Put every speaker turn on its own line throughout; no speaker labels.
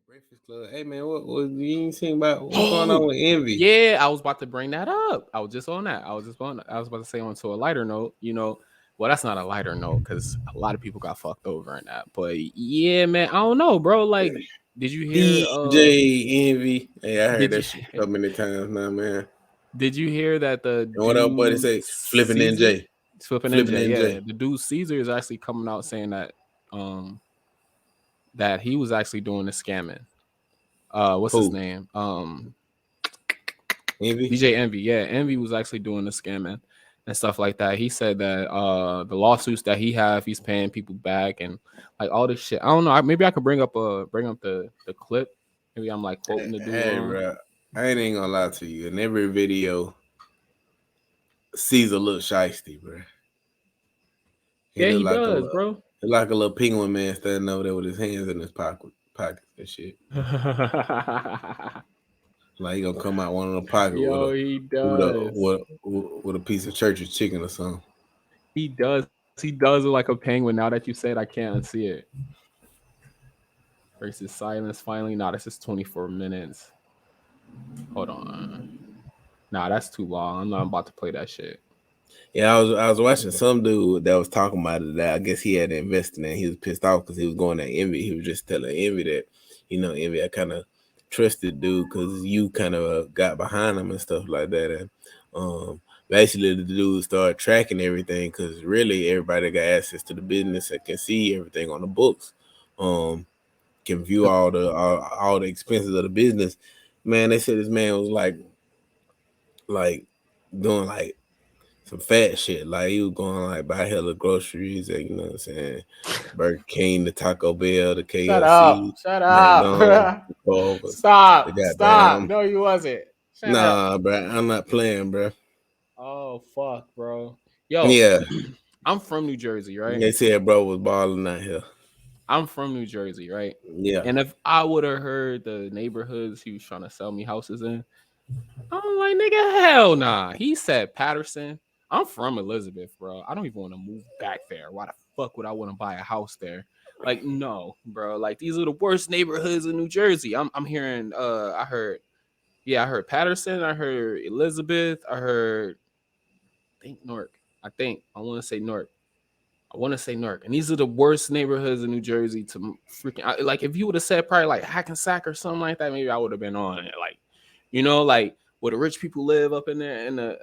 Breakfast Club. Hey man, what you ain't seen about what's going on with Envy?
Yeah, I was about to bring that up. I was just on that. I was about to say on to a lighter note. Well, that's not a lighter note because a lot of people got fucked over in that. But yeah, man, I don't know, bro. Like, did you hear?
DJ Envy. Hey, I heard
Did
that
you
shit so many times now, man.
did you hear that the
And what up, buddy?
dude
Say flipping
Caesar,
NJ.
Flipping
Flipping
NJ, yeah,
NJ.
the dude Caesar is actually coming out saying um that he was actually doing the scamming. What's his
Who?
name?
Envy?
DJ Envy, yeah, Envy was actually doing the scamming and stuff like that. He said that the lawsuits that he's paying people back and like all this shit. I don't know. Maybe I could bring up the clip. Maybe I'm like quoting the dude
Hey,
wrong.
bro. I ain't gonna lie to you. In every video, Caesar look shiesty, bro. He
Yeah,
look
he
like a
does,
little,
bro.
he like a little penguin man standing over there with his hands in his pockets and shit. Like he gonna come out one of the pocket with
Yo,
a
he
with a
does.
with, with a piece of church's chicken or something.
He does. He does look like a penguin. Now that you said, I can't unsee it. Versus silence. Finally, nah, this is 24 minutes. Hold on. Nah, that's too long. I'm not about to play that shit.
Yeah, I was watching some dude that was talking about it. That I guess he had invested in. He was pissed off because he was going to Envy. He was just telling Envy that, Envy, I kind of trusted dude because you kind of got behind him and stuff like that. And basically, the dude started tracking everything because really everybody got access to the business and can see everything on the books. Can view all the expenses of the business. Man, they said this man was like doing like some fat shit. Like he was going like buy hella groceries, and you know what I'm saying, Burger King, the Taco Bell, the
Shut up.
KFC,
Shut up.
McDonald's, the Culver's, the
Stop.
goddamn.
No, you wasn't. Shut up.
Nah, bro, I'm not playing, bro.
Oh, fuck, bro. Yo,
Yeah,
I'm from New Jersey, right?
they said bro was balling out here.
I'm from New Jersey, right?
Yeah,
And if I would have heard the neighborhoods he was trying to sell me houses in, I'm like, nigga, hell nah. He said Patterson. I'm from Elizabeth, bro. I don't even want to move back there. Why the fuck would I want to buy a house there? Like, no, bro. Like, these are the worst neighborhoods in New Jersey. I'm hearing I heard Patterson, I heard Elizabeth, I think Newark. I want to say Newark. And these are the worst neighborhoods in New Jersey to freaking like. If you would have said probably like Hackensack or something like that, maybe I would have been on it. Like, like where the rich people live up in there in the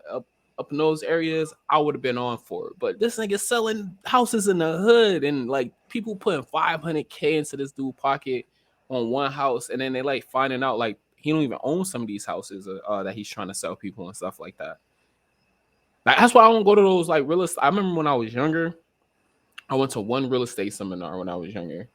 up in those areas, I would have been on for it. But this nigga selling houses in the hood and like people putting 500K into this dude pocket on one house, and then they like finding out like he don't even own some of these houses that he's trying to sell people and stuff like that. Like that's why I don't go to those like real estate. I remember when I was younger, I went to one real estate seminar when I was younger,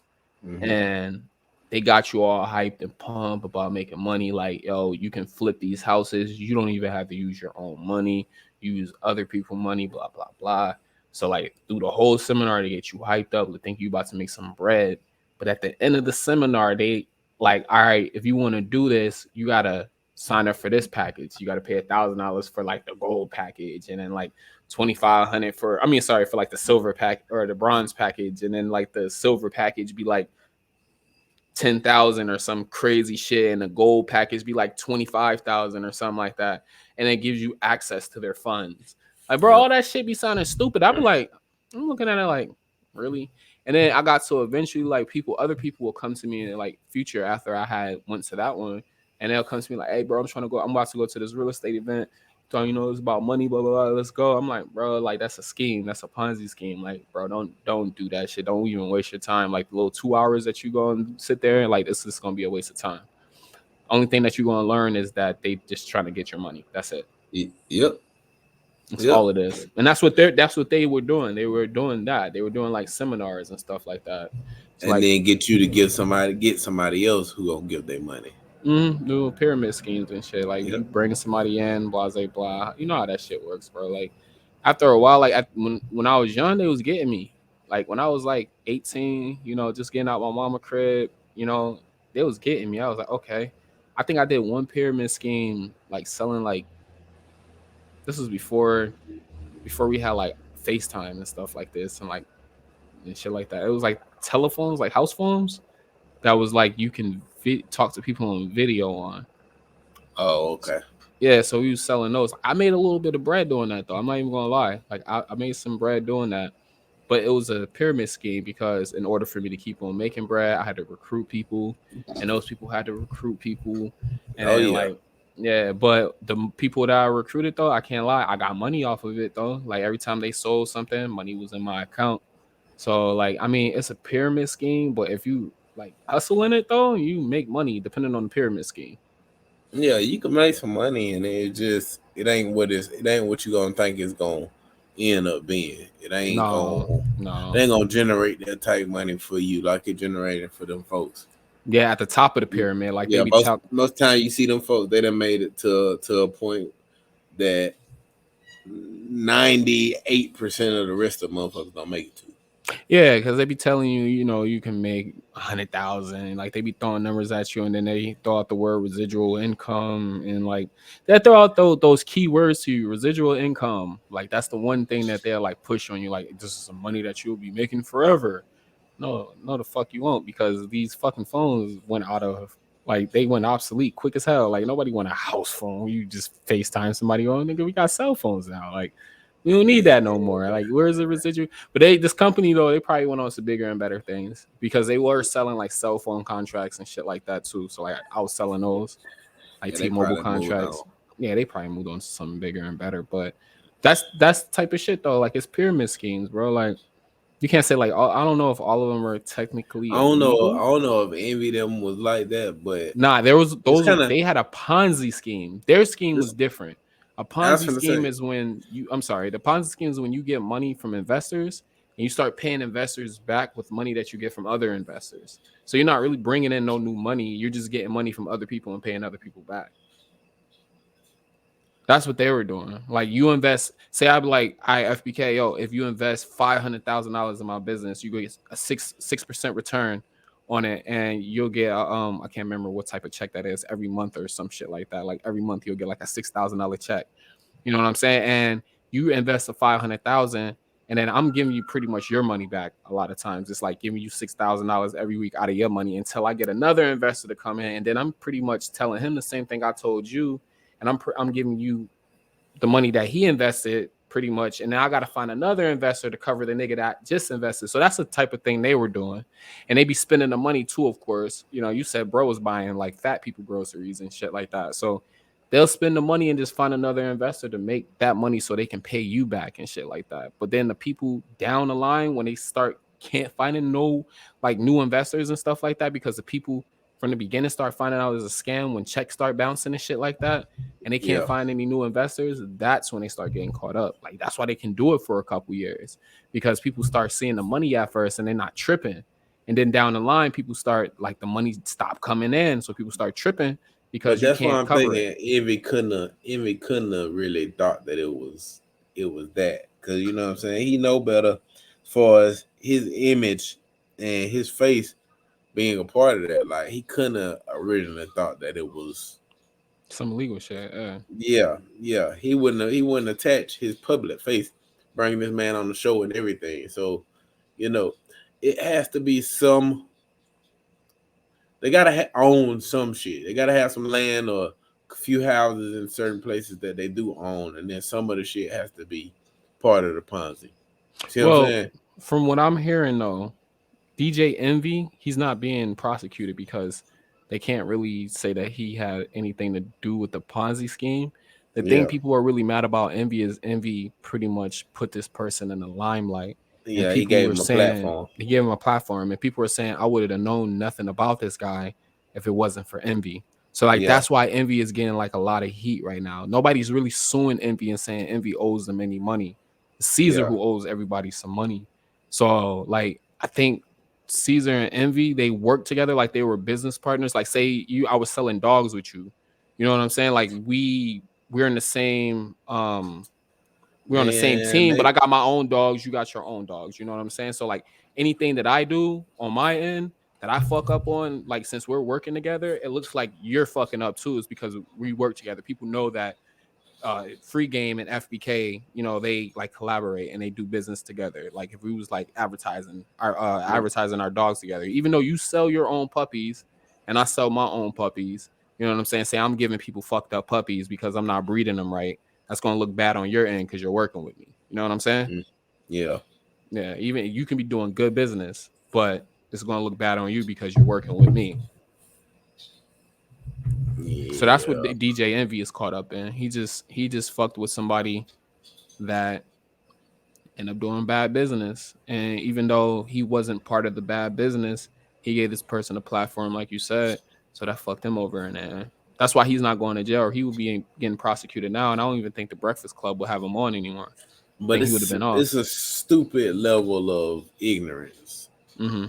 mm-hmm.
and they got you all hyped and pumped about making money. Like, yo, you can flip these houses. You don't even have to use your own money. Use other people's money, blah, blah, blah. So, like, through the whole seminar, they get you hyped up to think you about to make some bread. But at the end of the seminar, they like, all right, if you want to do this, you got to sign up for this package. You got to pay $1,000 for like the gold package, and then like 2,500 for for like the silver pack or the bronze package, and then like the silver package be like 10,000 or some crazy shit, and the gold package be like 25,000 or something like that, and it gives you access to their funds. Like, bro,
Yep.
all that shit be sounding stupid. I be like, I'm looking at it like, really? And then I got to eventually like other people will come to me in like future after I had went to that one, and they'll come to me like, hey, bro, I'm about to go to this real estate event. So, it's about money, blah, blah, blah. Let's go. I'm like, bro, like that's a scheme. That's a Ponzi scheme. Like, bro, don't do that shit. Don't even waste your time. Like the little 2 hours that you go and sit there and like this is gonna be a waste of time. Only thing that you're gonna learn is that they just trying to get your money. That's it.
Yep.
That's
Yep.
all it is. And that's what they were doing. They were doing that. They were doing like seminars and stuff like that. It's
And
like
then get you to get somebody else who gonna give their money.
doing pyramid schemes and shit. Like
Yep.
you bring somebody in, blah blah blah. You know how that shit works, bro. Like after a while, like when I was young, they was getting me. Like when I was like 18, just getting out my mama crib, they was getting me. I was like, okay. I think I did one pyramid scheme, like selling like this was before we had like FaceTime and stuff like this and like and shit like that. It was like telephones, like house phones that was like you can talk to people on video on.
Oh, okay.
Yeah, so we was selling those. I made a little bit of bread doing that though. I'm not even gonna lie. Like I made some bread doing that, but it was a pyramid scheme because in order for me to keep on making bread, I had to recruit people, and those people had to recruit people, and
Oh
then
yeah.
like yeah. But the people that I recruited though, I can't lie, I got money off of it though. Like every time they sold something, money was in my account. So like I mean, it's a pyramid scheme, but if you like hustle in it though, you make money depending on the pyramid scheme.
Yeah, you can make some money, and it ain't what you gonna think it's gonna end up being.
No, no.
It ain't gonna generate that type of money for you like it generated for them folks.
Yeah, at the top of the pyramid, like they
Yeah,
be talk.
most time you see them folks, they done made it to a point that 98% of the rest of the motherfuckers don't make it to.
Yeah, because they be telling you, you know, you can make 100,000. Like they be throwing numbers at you, and then they throw out the word residual income, and like they throw out those key words to you, residual income. Like that's the one thing that they'll like push on you. Like this is some money that you'll be making forever. No, no, the fuck you won't, because these fucking phones went out of like they went obsolete quick as hell. Like nobody want a house phone. You just FaceTime somebody on, nigga. We got cell phones now. Like we don't need that no more. Like where's the residual? But this company though, they probably went on to bigger and better things because they were selling like cell phone contracts and shit like that too. So like I was selling those like
Yeah, they
T-Mobile
probably moved on.
contracts. Yeah, they probably moved on to something bigger and better. But that's the type of shit though. Like it's pyramid schemes, bro. Like you can't say like I don't know if all of them are technically
I
illegal.
don't know if Envy them was like that, but
Nah, there was
it's
those.
kind of
They had a Ponzi scheme. Their scheme was
this.
different. A
I was
Ponzi
gonna
scheme
say,
is when you. I'm sorry. The Ponzi scheme is when you get money from investors and you start paying investors back with money that you get from other investors. So you're not really bringing in no new money. You're just getting money from other people and paying other people back. That's what they were doing. Like you invest, say I'd be like, I FBK, yo, if you invest $500,000 in my business, you get a 6% return on it, and you'll get I can't remember what type of check that is every month or some shit like that. Like every month you'll get like a $6,000 check. You know what I'm saying? And you invest a 500,000, and then I'm giving you pretty much your money back. A lot of times, it's like giving you $6,000 every week out of your money until I get another investor to come in, and then I'm pretty much telling him the same thing I told you, and I'm giving you the money that he invested pretty much, and now I got to find another investor to cover the nigga that just invested. So that's the type of thing they were doing, and they be spending the money too. Of course, you know, you said bro was buying like fat people groceries and shit like that. So they'll spend the money and just find another investor to make that money so they can pay you back and shit like that. But then the people down the line, when they start can't finding no like new investors and stuff like that, because the people from the beginning start finding out it's a scam when checks start bouncing and shit like that, and they can't
yeah,
find any new investors, that's when they start getting caught up. Like that's why they can do it for a couple years, because people start seeing the money at first and they're not tripping. And then down the line, people start like the money stop coming in. So people start tripping
but
because you
that's why
can't
I'm
cover it.
thinking Envy couldn't have really thought that it was that, because you know what I'm saying. He know better, as far as his image and his face being a part of that. Like he couldn't have originally thought that it was.
Some illegal shit. Yeah.
Yeah, yeah. He wouldn't attach his public face, bring this man on the show and everything. So, you know, it has to be some. They gotta own some shit. They gotta have some land or a few houses in certain places that they do own, and then some of the shit has to be part of the Ponzi. See what I'm
Well,
saying?
from what I'm hearing though, DJ Envy, he's not being prosecuted because they can't really say that he had anything to do with the Ponzi scheme. The thing
Yeah,
people are really mad about Envy is Envy pretty much put this person in the limelight, and
yeah. He
people
gave
were
him a
saying
platform.
he gave him a platform, and people were saying I would have known nothing about this guy if it wasn't for Envy. So like
Yeah,
that's why Envy is getting like a lot of heat right now. Nobody's really suing Envy and saying Envy owes them any money. It's Caesar
yeah.
who owes everybody some money. So like I think Caesar and Envy, they worked together like they were business partners. Like say I was selling dogs with you. You know what I'm saying? Like we're in the same we're on the same
Man,
team, but I
they
got my own dogs, you got your own dogs. You know what I'm saying? So like anything that I do on my end that I fuck up on, like since we're working together, it looks like you're fucking up too. Is because we work together. People know that free game and FBK, you know, they like collaborate and they do business together. Like if we was like advertising our dogs together, even though you sell your own puppies and I sell my own puppies, you know what I'm saying? Say I'm giving people fucked up puppies because I'm not breeding them right. That's gonna look bad on your end because you're working with me. You know what I'm saying?
Mm. Yeah.
Yeah, even you can be doing good business, but it's gonna look bad on you because you're working with me. So that's what
Yeah.
DJ Envy is caught up in. He just fucked with somebody that ended up doing bad business, and even though he wasn't part of the bad business, he gave this person a platform, like you said. So that fucked him over, and that's why he's not going to jail, or he would be getting prosecuted now. And I don't even think the Breakfast Club will have him on anymore. I
But
think he would have been
it's
off.
a stupid level of ignorance
Hmm.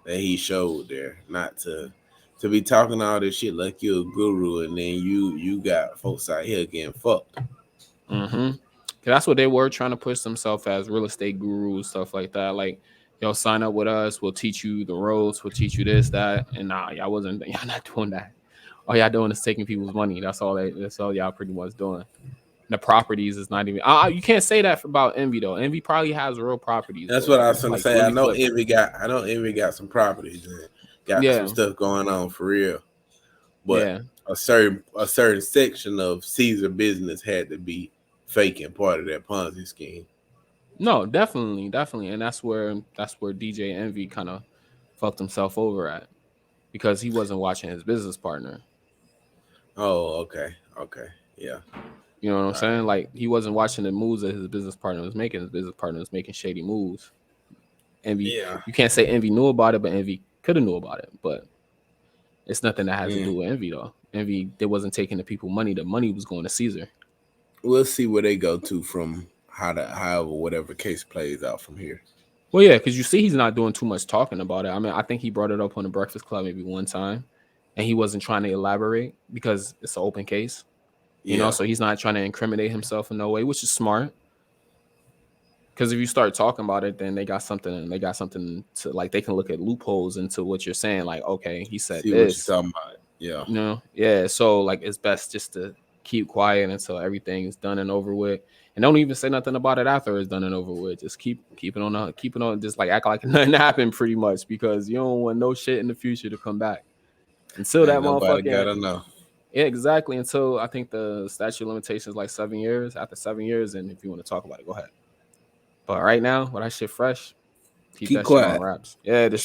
that he showed there, not to be talking all this shit like you're a guru, and then you got folks out here getting fucked.
Hmm. That's what they were trying to push themselves as real estate gurus, stuff like that. Like, yo, sign up with us. We'll teach you the ropes. We'll teach you this, that. And nah, y'all wasn't. Y'all not doing that. All y'all doing is taking people's money. That's all. That's all y'all pretty much doing. The properties is not even. You can't say that about Envy though. Envy probably has real properties,
That's
bro.
what I was
That's
gonna
like
say.
really flipping.
I know Envy got some properties and got some
Yeah,
stuff going on for real. But
yeah.
a certain section of Caesar business had to be faking part of that Ponzi scheme.
No, definitely, definitely, and that's where DJ Envy kind of fucked himself over at because he wasn't watching his business partner.
Oh, okay, okay, yeah,
You know what I'm
all
saying?
right,
Like he wasn't watching the moves that his business partner was making. His business partner was making shady moves. Envy,
yeah,
you can't say Envy knew about it, but Envy could have knew about it. But it's nothing that has to
mm.
do with Envy though. Envy, they wasn't taking the people money. The money was going to Caesar.
We'll see where they go to from however whatever case plays out from here.
Well, yeah, because you see, he's not doing too much talking about it. I mean, I think he brought it up on the Breakfast Club maybe one time, and he wasn't trying to elaborate because it's an open case.
Yeah,
So he's not trying to incriminate himself in no way, which is smart. Because if you start talking about it, then they got something. They got something to like. They can look at loopholes into what you're saying. Like, okay, he said
see what you're
this.
talking about. Yeah,
Yeah. So like, it's best just to keep quiet until everything is done and over with, and don't even say nothing about it after it's done and over with. Just keep it on. Just like act like nothing happened, pretty much, because you don't want no shit in the future to come back until that
ain't nobody
motherfucking.
gotta know.
Yeah, exactly. Until I think the statute of limitations is like 7 years. After 7 years, and if you want to talk about it, go ahead. But right now, with that shit fresh, keep
Keep
that shit on
quiet.
wraps. Yeah, just